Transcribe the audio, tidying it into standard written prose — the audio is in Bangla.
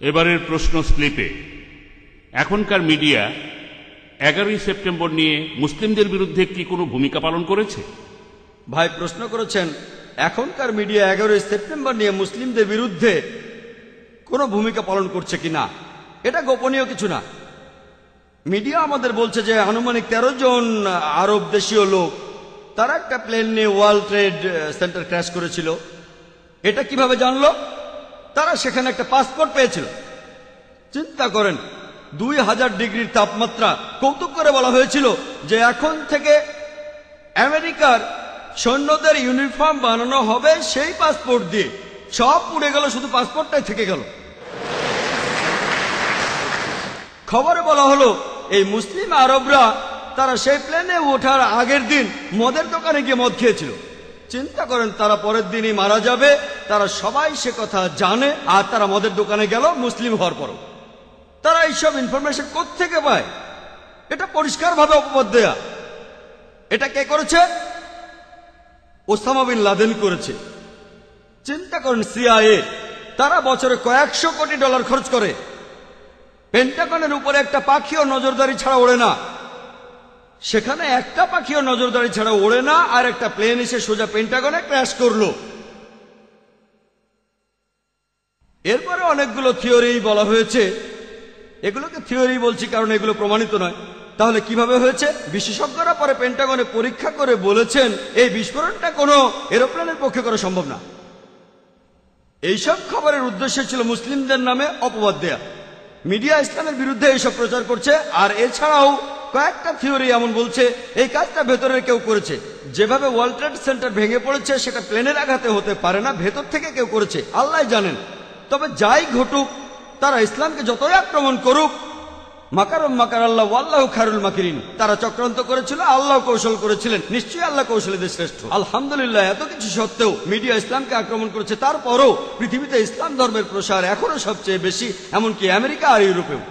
এবারের প্রশ্ন স্লিপে এখনকার মিডিয়া 11ই সেপ্টেম্বর নিয়ে মুসলিমদের বিরুদ্ধে কি কোনো ভূমিকা পালন করেছে? ভাই প্রশ্ন করেছেন এখনকার মিডিয়া 11ই সেপ্টেম্বর নিয়ে মুসলিমদের বিরুদ্ধে কোনো ভূমিকা পালন করছে কিনা। এটা গোপনীয় কিছু না। মিডিয়া আমাদের বলছে যে আনুমানিক 13 জন আরব দেশীয় লোক তারা একটা প্লেন নিয়ে ওয়ার্ল্ড ট্রেড সেন্টার ক্র্যাশ করেছিল। এটা কিভাবে জানলো? তারা সেখানে একটা পাসপোর্ট পেয়েছিল। চিন্তা করেন, 2000 ডিগ্রির তাপমাত্রা। কৌতুক করে বলা হয়েছিল যে এখন থেকে আমেরিকার সৈন্যদের ইউনিফর্ম বানানো হবে সেই পাসপোর্ট দিয়ে। সব পুড়ে গেল, শুধু পাসপোর্টটাই থেকে গেল। খবরে বলা হলো এই মুসলিম আরবরা তারা সেই প্লেনে ওঠার আগের দিন মদের দোকানে গিয়ে মদ খেয়েছিল। চিন্তা করেন, তারা পরের দিনই মারা যাবে। তারা সবাই সে কথা জানে, আর তারা মদের দোকানে গেল মুসলিম হওয়ার পরও। তারা এইসব ইনফরমেশন কোত্থেকে পায়? এটা পরিষ্কারভাবে অপবাদ দেয়া। এটা কে করেছে? ওসামা বিন লাদেন করেছে। চিন্তা করেন, সিআইএ তারা বছরে কয়েকশো কোটি ডলার খরচ করে। পেন্টাগনের উপরে একটা পাখিও নজরদারি ছাড়া ওড়ে না। সেখানে একটা পাখিও নজরদারি ছাড়া ওড়ে না, আর একটা প্লেন এসে সোজা পেন্টাগনে ক্র্যাশ করলো। এরপরে অনেকগুলো থিওরি বলা হয়েছে। এগুলোকে থিওরি বলছি কারণ এগুলো প্রমাণিত নয়। তাহলে কিভাবে হয়েছে? বিশেষজ্ঞরা পরে পেন্টাগনে পরীক্ষা করে বলেছেন এই বিস্ফোরণটা কোনো এরোপ্লেনের পক্ষে করা সম্ভব না। এইসব খবরের উদ্দেশ্য ছিল মুসলিমদের নামে অপবাদ দেয়া। মিডিয়া ইসলামের বিরুদ্ধে এইসব প্রচার করছে। আর এছাড়াও কয়েকটা থিওরি এমন বলছে এই কাজটা ভেতরের কেউ করেছে। যেভাবে ওয়ার্ল্ড ট্রেড সেন্টার ভেঙে পড়েছে সেটা প্লেনের আঘাতে হতে পারে না, ভেতর থেকে কেউ করেছে, আল্লাহ জানেন। তবে যাই ঘটুক, তারা ইসলামকে যতই আক্রমণ করুক, মাকারুম মাকার আল্লাহ ওয়াল্লাহু খায়রুল মাকিরিন। তারা চক্রান্ত করেছিল, আল্লাহ কৌশল করেছিলেন। নিশ্চয়ই আল্লাহ কৌশলীদের শ্রেষ্ঠ। আলহামদুলিল্লাহ, এত কিছু সত্ত্বেও মিডিয়া ইসলামকে আক্রমণ করেছে। তারপরও পৃথিবীতে ইসলাম ধর্মের প্রসার এখনো সবচেয়ে বেশি, এমনকি আমেরিকা আর ইউরোপেও।